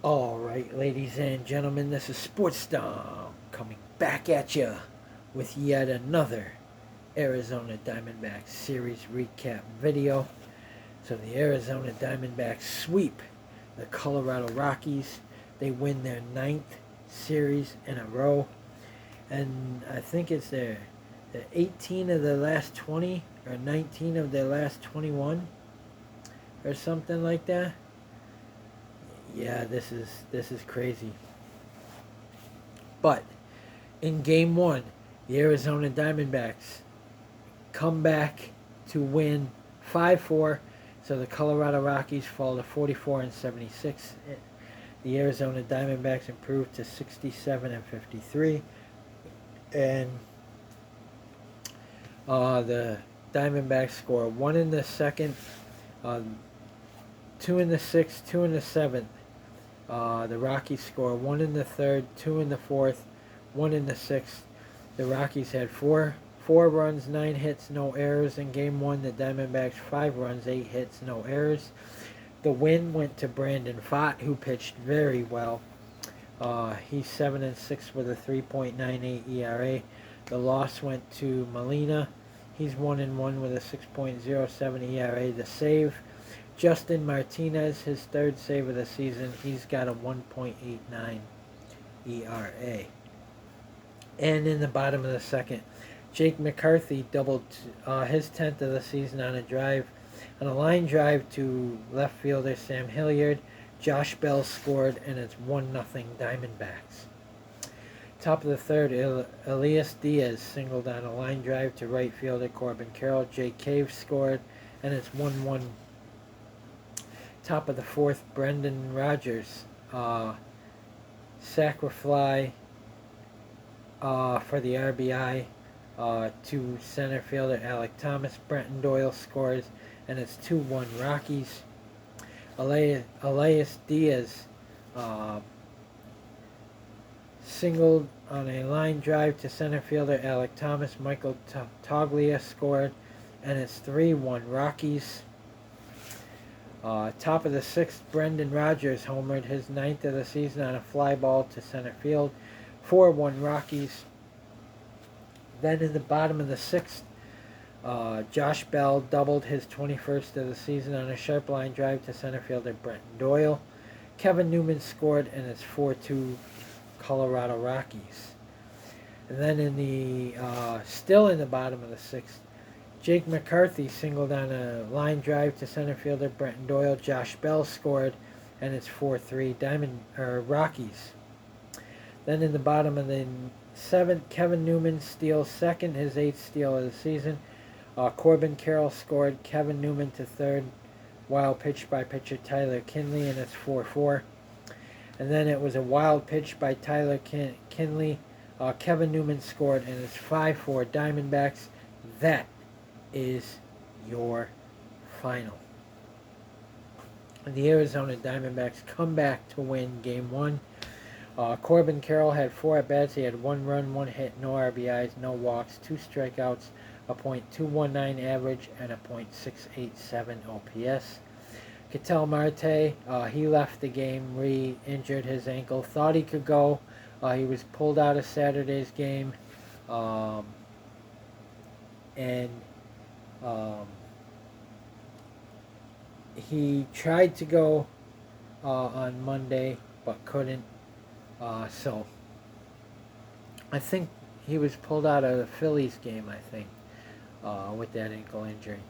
Alright, ladies and gentlemen, this is Sportsdom coming back at you with yet another Arizona Diamondbacks series recap video. So the Arizona Diamondbacks sweep the Colorado Rockies. They win their 9th series in a row. And I think it's their 18 of their last 20 or 19 of their last 21 or something like that. Yeah, this is crazy. But in game 1, the Arizona Diamondbacks come back to win 5-4. So the Colorado Rockies fall to 44-76. The Arizona Diamondbacks improved to 67-53. And the Diamondbacks score 1 in the second, 2 in the sixth, 2 in the seventh. The Rockies score 1 in the third, 2 in the fourth, 1 in the sixth. The Rockies had 4 runs, 9 hits, no errors in game 1. The Diamondbacks 5 runs, 8 hits, no errors. The win went to Brandon Pfaadt, who pitched very well. He's 7-6 with a 3.98 ERA. The loss went to Molina. He's 1-1 with a 6.07 ERA. The save, Justin Martinez, his 3rd save of the season. He's got a 1.89 ERA. And in the bottom of the second, Jake McCarthy doubled his 10th of the season on a line drive to left fielder Sam Hilliard. Josh Bell scored, and it's 1-0 Diamondbacks. Top of the third, Elias Diaz singled on a line drive to right fielder Corbin Carroll. Jake Cave scored, and it's 1-1. Top of the fourth, Brendan Rodgers sacrifice for the RBI to center fielder Alec Thomas. Brenton Doyle scores, and it's 2-1 Rockies. Elias Diaz singled on a line drive to center fielder Alec Thomas. Michael Toglia scored, and it's 3-1 Rockies. Top of the sixth, Brendan Rodgers homered, his 9th of the season on a fly ball to center field. 4-1 Rockies. Then in the bottom of the sixth, Josh Bell doubled his 21st of the season on a sharp line drive to center fielder Brenton Doyle. Kevin Newman scored, and it's 4-2 Colorado Rockies. And then in the still in the bottom of the sixth, Jake McCarthy singled on a line drive to center fielder Brenton Doyle. Josh Bell scored, and it's 4-3 Rockies. Then in the bottom of the seventh, Kevin Newman steals second, his 8th steal of the season. Corbin Carroll scored. Kevin Newman to third, wild pitch by pitcher Tyler Kinley, and it's 4-4. And then it was a wild pitch by Tyler Kinley. Kevin Newman scored, and it's 5-4 Diamondbacks. That is your final. The Arizona Diamondbacks come back to win game 1. Corbin Carroll had 4 at-bats. He had 1 run, 1 hit, no RBIs, no walks, 2 strikeouts, a .219 average, and a .687 OPS. Ketel Marte, he left the game, re-injured his ankle. Thought he could go. He was pulled out of Saturday's game. He tried to go on Monday, but couldn't. So I think he was pulled out of the Phillies game, I think, with that ankle injury.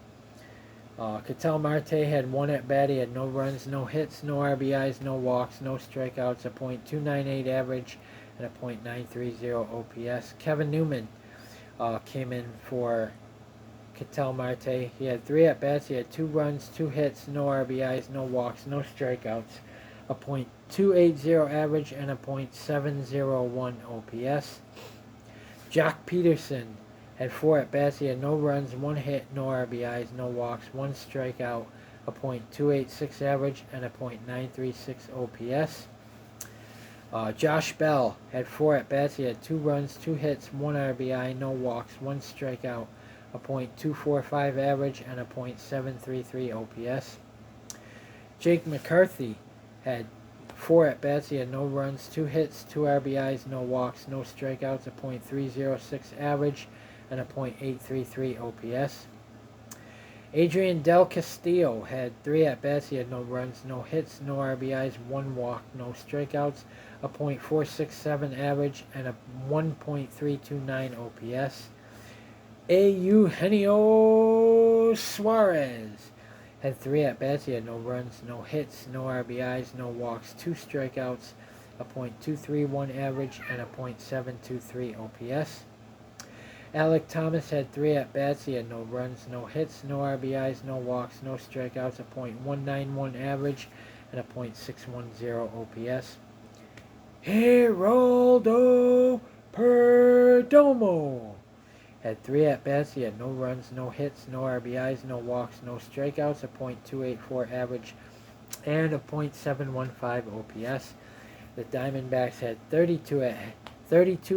Ketel Marte had 1 at-bat. He had no runs, no hits, no RBIs, no walks, no strikeouts, a .298 average, and a .930 OPS. Kevin Newman came in for Ketel Marte. He had 3 at-bats. He had 2 runs, 2 hits, no RBIs, no walks, no strikeouts, a .280 average, and a .701 OPS. Jock Peterson had 4 at-bats. He had no runs, 1 hit, no RBIs, no walks, 1 strikeout, a .286 average, and a .936 OPS. Josh Bell had 4 at-bats. He had 2 runs, 2 hits, 1 RBI, no walks, 1 strikeout, a .245 average, and a .733 OPS. Jake McCarthy had 4 at-bats. He had no runs, 2 hits, 2 RBIs, no walks, no strikeouts, a .306 average, and a .833 OPS. Adrian Del Castillo had 3 at-bats. He had no runs, no hits, no RBIs, 1 walk, no strikeouts, a .467 average, and a 1.329 OPS. Eugenio Suarez had 3 at-bats. He had no runs, no hits, no RBIs, no walks, 2 strikeouts, a .231 average, and a .723 OPS. Alec Thomas had 3 at-bats. He had no runs, no hits, no RBIs, no walks, no strikeouts, a .191 average, and a .610 OPS. Geraldo Perdomo had 3 at-bats. He had no runs, no hits, no RBIs, no walks, no strikeouts, a .284 average, and a .715 OPS. The Diamondbacks had 32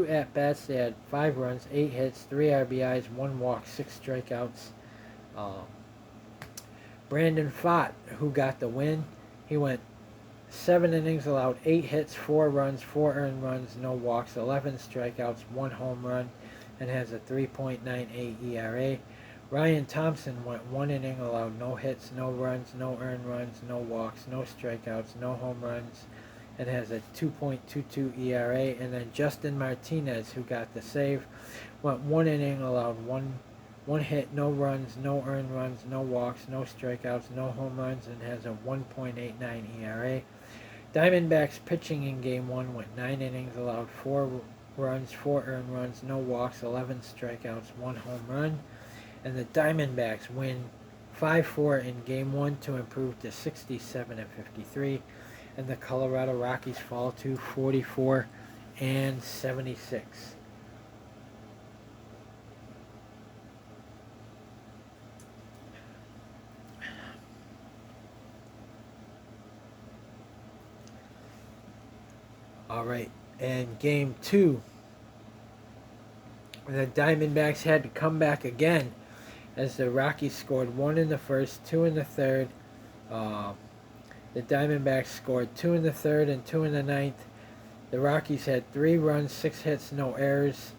at-bats. They had 5 runs, 8 hits, 3 RBIs, 1 walk, 6 strikeouts. Brandon Pfaadt, who got the win, he went 7 innings, allowed 8 hits, 4 runs, 4 earned runs, no walks, 11 strikeouts, 1 home run, and has a 3.98 ERA. Ryan Thompson went 1 inning, allowed no hits, no runs, no earned runs, no walks, no strikeouts, no home runs, and has a 2.22 ERA. And then Justin Martinez, who got the save, went 1 inning, allowed one hit, no runs, no earned runs, no walks, no strikeouts, no home runs, and has a 1.89 ERA. Diamondbacks pitching in Game 1 went 9 innings, allowed 4 runs, 4 earned runs, no walks, 11 strikeouts, 1 home run. And the Diamondbacks win 5-4 in Game 1 to improve to 67-53. And the Colorado Rockies fall to 44-76. All right, and Game 2, the Diamondbacks had to come back again as the Rockies scored 1 in the first, 2 in the third. The Diamondbacks scored 2 in the third and 2 in the ninth. The Rockies had 3 runs, 6 hits, no errors.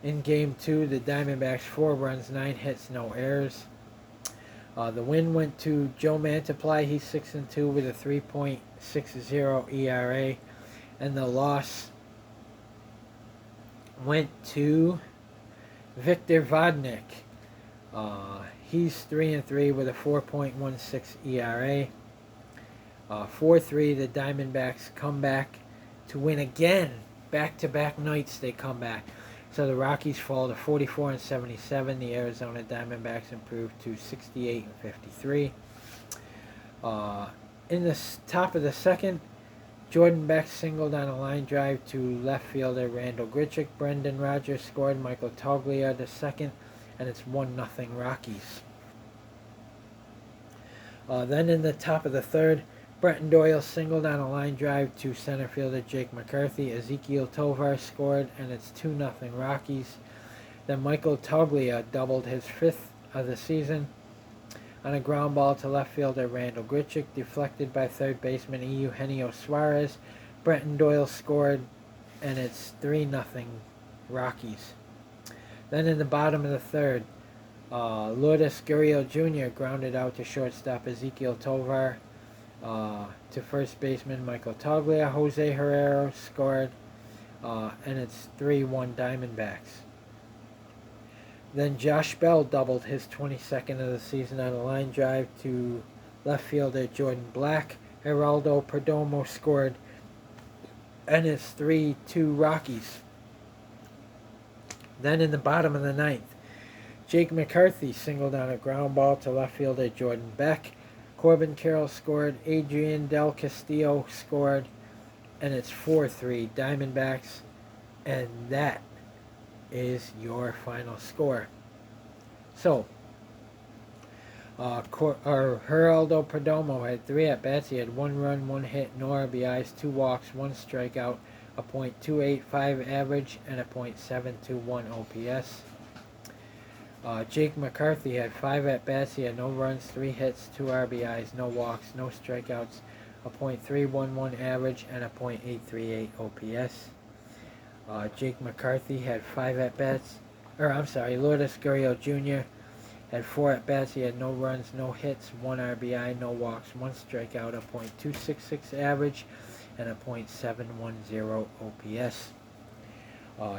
In Game 2, the Diamondbacks 4 runs, 9 hits, no errors. The win went to Joe Mantiply. He's 6-2 with a 3.60 ERA. And the loss went to Victor Vodnik. He's 3-3 with a 4.16 ERA. 4-3, the Diamondbacks come back to win again. Back-to-back nights they come back. So the Rockies fall to 44-77. The Arizona Diamondbacks improve to 68-53. In the top of the second, Jordan Beck singled on a line drive to left fielder Randall Grichuk. Brendan Rodgers scored. Michael Toglia the second, and it's 1-0 Rockies. Then in the top of the third, Brenton Doyle singled on a line drive to center fielder Jake McCarthy. Ezekiel Tovar scored, and it's 2-0 Rockies. Then Michael Toglia doubled his 5th of the season on a ground ball to left fielder Randall Grichuk, deflected by third baseman Eugenio Suarez. Brenton Doyle scored, and it's 3-0 Rockies. Then in the bottom of the third, Lourdes Gurriel Jr. grounded out to shortstop Ezekiel Tovar. To first baseman Michael Toglia. Jose Herrero scored, and it's 3-1 Diamondbacks. Then Josh Bell doubled his 22nd of the season on a line drive to left fielder Jordan Black. Geraldo Perdomo scored, and it's 3-2 Rockies. Then in the bottom of the ninth, Jake McCarthy singled on a ground ball to left fielder Jordan Beck. Corbin Carroll scored. Adrian Del Castillo scored, and it's 4-3 Diamondbacks. And that is your final score. So, Geraldo Perdomo had 3 at-bats. He had 1 run, 1 hit, no RBIs, 2 walks, 1 strikeout, a .285 average, and a .721 OPS. Jake McCarthy had 5 at-bats. He had no runs, 3 hits, 2 RBIs, no walks, no strikeouts, a .311 average, and a .838 OPS. Jake McCarthy had 5 at-bats. Lourdes Gurriel Jr. had 4 at-bats. He had no runs, no hits, 1 RBI, no walks, 1 strikeout, a .266 average, and a .710 OPS.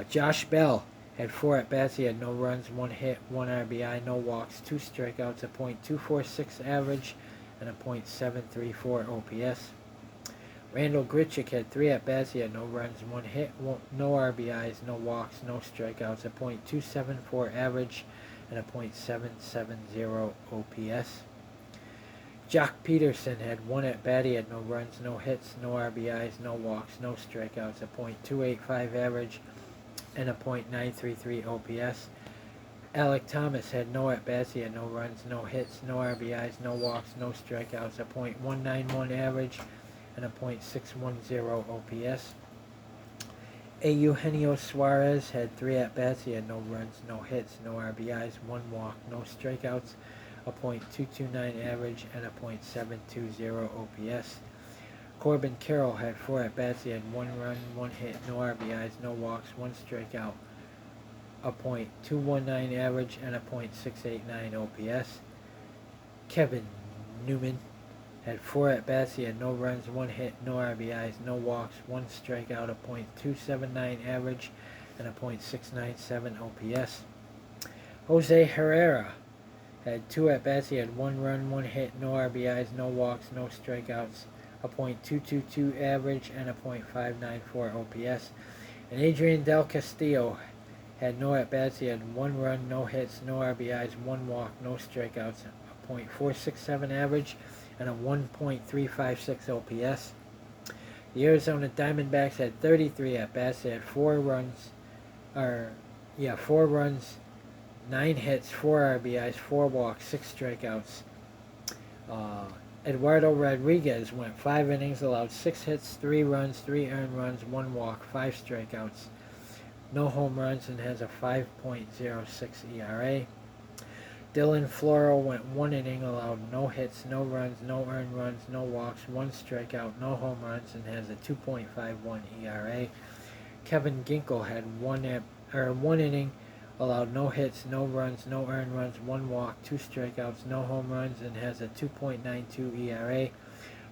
Josh Bell had 4 at-bats. He had no runs, 1 hit, 1 RBI, no walks, 2 strikeouts, a .246 average, and a .734 OPS. Randall Grichuk had 3 at-bats. He had no runs, 1 hit, no RBIs, no walks, no strikeouts, a .274 average, and a .770 OPS. Jock Peterson had 1 at-bat. He had no runs, no hits, no RBIs, no walks, no strikeouts, a .285 average, and a .933 OPS. Alec Thomas had no at-bats. He had no runs, no hits, no RBIs, no walks, no strikeouts, a .191 average, and a .610 OPS. Eugenio Suarez had 3 at-bats. He had no runs, no hits, no RBIs, 1 walk, no strikeouts, a .229 average, and a .720 OPS. Corbin Carroll had 4 at-bats. He had 1 run, 1 hit, no RBIs, no walks, 1 strikeout, a .219 average, and a .689 OPS. Kevin Newman had 4 at-bats. He had no runs, 1 hit, no RBIs, no walks, 1 strikeout, a .279 average, and a .697 OPS. Jose Herrera had 2 at-bats. He had 1 run, 1 hit, no RBIs, no walks, no strikeouts, a .222 average, and a .594 OPS. And Adrian Del Castillo had no at-bats. He had 1 run, no hits, no RBIs, 1 walk, no strikeouts, a .467 average, and a 1.356 OPS. The Arizona Diamondbacks had 33 at-bats. They had 4 runs, 9 hits, 4 RBIs, 4 walks, 6 strikeouts. Eduardo Rodriguez went 5 innings, allowed 6 hits, 3 runs, 3 earned runs, 1 walk, 5 strikeouts, no home runs, and has a 5.06 ERA. Dylan Floro went 1 inning, allowed no hits, no runs, no earned runs, no walks, 1 strikeout, no home runs, and has a 2.51 ERA. Kevin Ginkel had 1 inning, allowed no hits, no runs, no earned runs, 1 walk, 2 strikeouts, no home runs, and has a 2.92 ERA.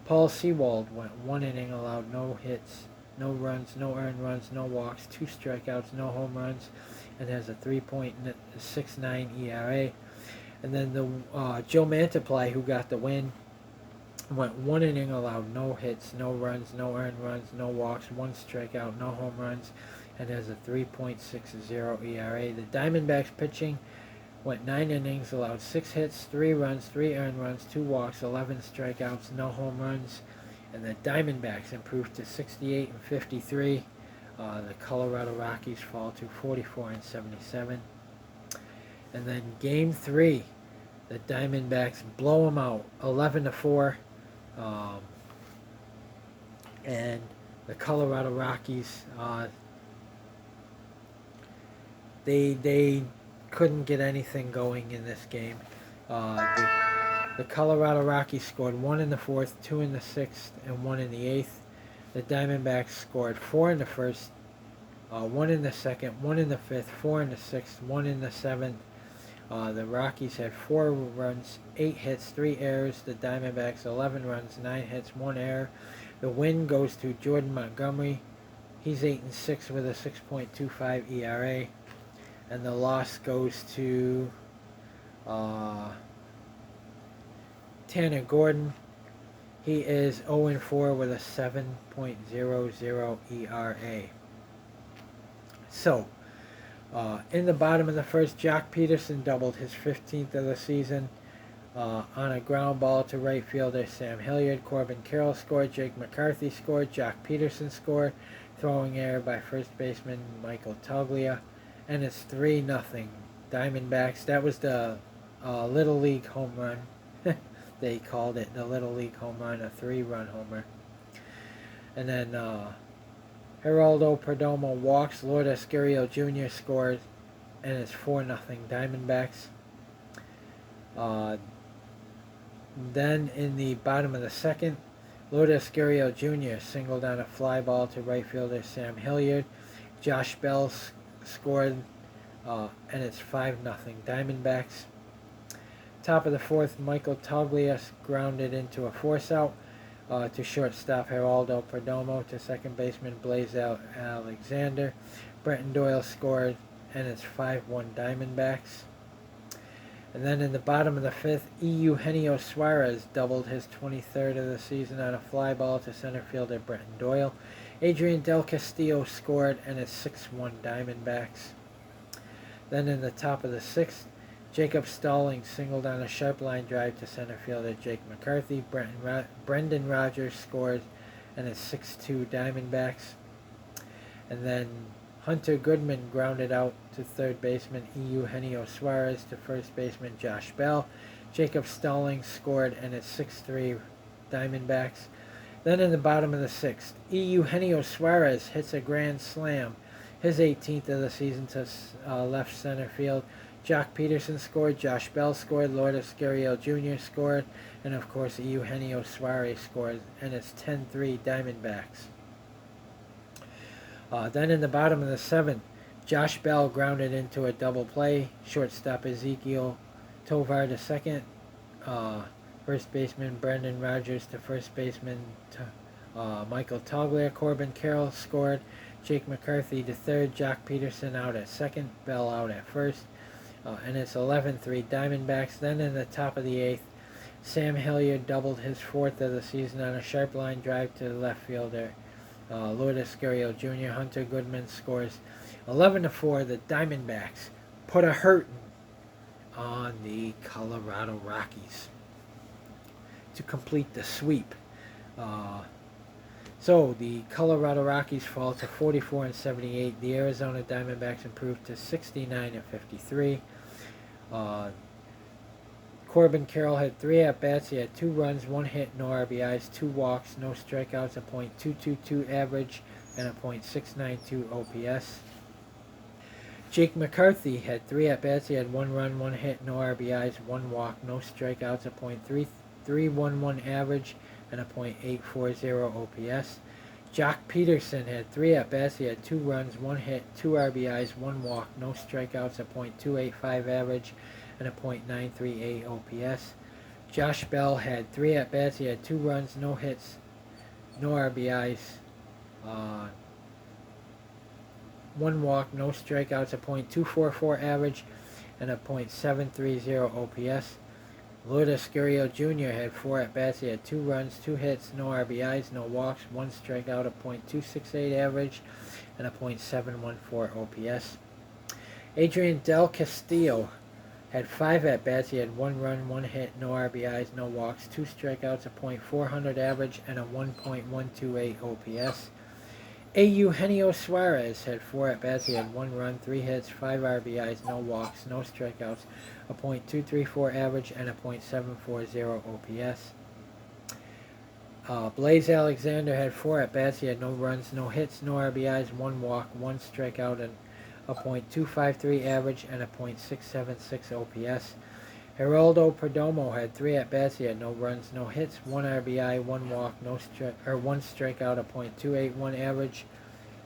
Paul Sewald went 1 inning, allowed no hits, no runs, no earned runs, no walks, 2 strikeouts, no home runs, and has a 3.69 ERA. And then Joe Mantiply, who got the win, went 1 inning, allowed no hits, no runs, no earned runs, no walks, 1 strikeout, no home runs, and has a 3.60 ERA. The Diamondbacks pitching went 9 innings, allowed 6 hits, 3 runs, 3 earned runs, 2 walks, 11 strikeouts, no home runs, and the Diamondbacks improved to 68-53. The Colorado Rockies fall to 44-77. And then Game 3, the Diamondbacks blow them out, 11-4. And the Colorado Rockies, they couldn't get anything going in this game. The Colorado Rockies scored 1 in the 4th, 2 in the 6th, and 1 in the 8th. The Diamondbacks scored 4 in the 1st, 1 in the 2nd, 1 in the 5th, 4 in the 6th, 1 in the 7th. The Rockies had 4 runs, 8 hits, 3 errors. The Diamondbacks 11 runs, 9 hits, 1 error. The win goes to Jordan Montgomery. He's 8-6 with a 6.25 ERA. And the loss goes to Tanner Gordon. He is 0-4 with a 7.00 ERA. So, in the bottom of the first, Jock Peterson doubled his 15th of the season on a ground ball to right fielder Sam Hilliard. Corbin Carroll scored. Jake McCarthy scored. Jock Peterson scored. Throwing error by first baseman Michael Toglia. And it's 3-0 Diamondbacks. That was the Little League home run. They called it the Little League home run, a 3-run homer. And then Geraldo Perdomo walks. Lourdes Gurriel Jr. scores, and it's 4-0 Diamondbacks. Then in the bottom of the second, Lourdes Gurriel Jr. singled on a fly ball to right fielder Sam Hilliard. Josh Bell scored, and it's 5-0 Diamondbacks. Top of the fourth, Michael Toglia grounded into a force out to shortstop Geraldo Perdomo, to second baseman Blaze Alexander. Brenton Doyle scored, and it's 5-1 Diamondbacks. And then in the bottom of the fifth, Eugenio Suarez doubled his 23rd of the season on a fly ball to center fielder Brenton Doyle. Adrian Del Castillo scored, and it's 6-1 Diamondbacks. Then in the top of the sixth, Jacob Stallings singled on a sharp line drive to center fielder Jake McCarthy. Brendan Rodgers scored, and it's 6-2 Diamondbacks. And then Hunter Goodman grounded out to third baseman Eugenio Suarez, to first baseman Josh Bell. Jacob Stallings scored, and it's 6-3 Diamondbacks. Then in the bottom of the sixth, Eugenio Suarez hits a grand slam, his 18th of the season, to left center field. Jock Peterson scored, Josh Bell scored, Lourdes Gurriel Jr. scored, and of course Eugenio Suarez scored, and it's 10-3 Diamondbacks. Then in the bottom of the seventh, Josh Bell grounded into a double play. Shortstop Ezekiel Tovar to second. First baseman Brendan Rodgers to first baseman Michael Toglia. Corbin Carroll scored. Jake McCarthy to third. Jock Peterson out at second. Bell out at first. And it's 11-3 Diamondbacks. Then in the top of the eighth, Sam Hilliard doubled his 4th of the season on a sharp line drive to the left fielder Lourdes Gurriel Jr. Hunter Goodman scores. 11-4, the Diamondbacks put a hurtin' on the Colorado Rockies to complete the sweep. So the Colorado Rockies fall to 44-78. The Arizona Diamondbacks improved to 69-53. Corbin Carroll had 3 at-bats. He had 2 runs, 1 hit, no RBIs, 2 walks, no strikeouts, a .222 average, and a .692 OPS. Jake McCarthy had 3 at-bats. He had 1 run, 1 hit, no RBIs, 1 walk, no strikeouts, a .311 average, and a .840 OPS. Jock Peterson had 3 at-bats. He had 2 runs, 1 hit, 2 RBIs, 1 walk, no strikeouts, a .285 average, and a .938 OPS. Josh Bell had 3 at-bats. He had 2 runs, no hits, no RBIs, 1 walk, no strikeouts, a .244 average, and a .730 OPS. Lourdes Gurriel Jr. had 4 at-bats. He had 2 runs, 2 hits, no RBIs, no walks, 1 strikeout, a .268 average, and a .714 OPS. Adrian Del Castillo had 5 at-bats. He had 1 run, 1 hit, no RBIs, no walks, 2 strikeouts, a .400 average, and a 1.128 OPS. Eugenio Suarez had 4 at-bats. He had 1 run, 3 hits, 5 RBIs, no walks, no strikeouts, a .234 average, and a .740 OPS. Blaze Alexander had 4 at-bats. He had no runs, no hits, no RBIs, 1 walk, 1 strikeout, and a .253 average, and a .676 OPS. Geraldo Perdomo had 3 at-bats. He had no runs, no hits, 1 RBI, 1 walk, 1 strikeout, a .281 average,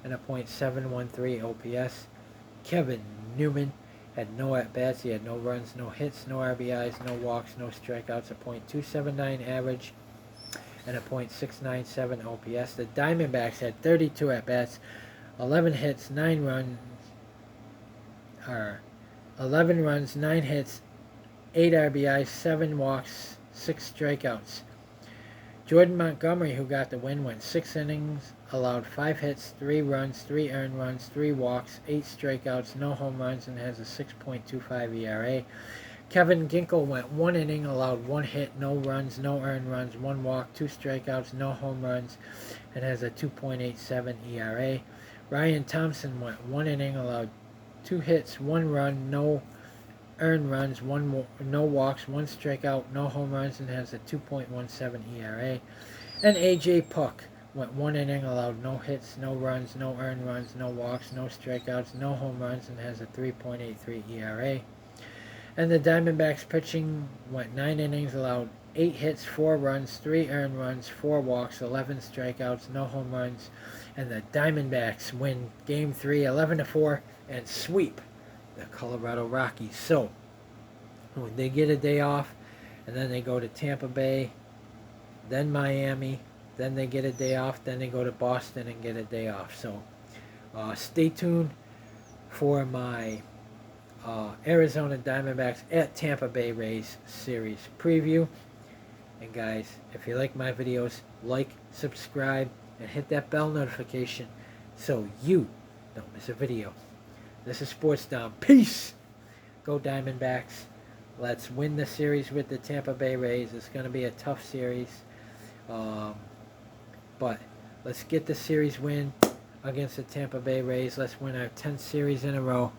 and a .713 OPS. Kevin Newman had no at-bats. He had no runs, no hits, no RBIs, no walks, no strikeouts, a .279 average, and a .697 OPS. The Diamondbacks had 32 at-bats, 11 hits, 9 runs, 11 runs, 9 hits, 8 RBIs, 7 walks, 6 strikeouts. Jordan Montgomery, who got the win, went 6 innings, allowed 5 hits, 3 runs, 3 earned runs, 3 walks, 8 strikeouts, no home runs, and has a 6.25 ERA. Kevin Ginkel went 1 inning, allowed 1 hit, no runs, no earned runs, 1 walk, 2 strikeouts, no home runs, and has a 2.87 ERA. Ryan Thompson went 1 inning, allowed 2 hits, 1 run, no earned runs, no walks, 1 strikeout, no home runs, and has a 2.17 ERA. And AJ Puck went 1 inning, allowed no hits, no runs, no earned runs, no walks, no strikeouts, no home runs, and has a 3.83 ERA. And the Diamondbacks pitching went 9 innings, allowed 8 hits, 4 runs, 3 earned runs, 4 walks, 11 strikeouts, no home runs. And the Diamondbacks win Game 3, 11-4, and sweep the Colorado Rockies. So, when they get a day off, and then they go to Tampa Bay, then Miami, then they get a day off, then they go to Boston and get a day off. So, stay tuned for my Arizona Diamondbacks at Tampa Bay Rays series preview. And guys, if you like my videos, like, subscribe, and hit that bell notification so you don't miss a video. This is Sports Down. Peace! Go Diamondbacks. Let's win the series with the Tampa Bay Rays. It's going to be a tough series. But let's get the series win against the Tampa Bay Rays. Let's win our 10th series in a row.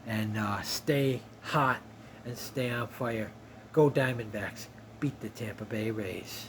And stay hot and stay on fire. Go Diamondbacks. Beat the Tampa Bay Rays.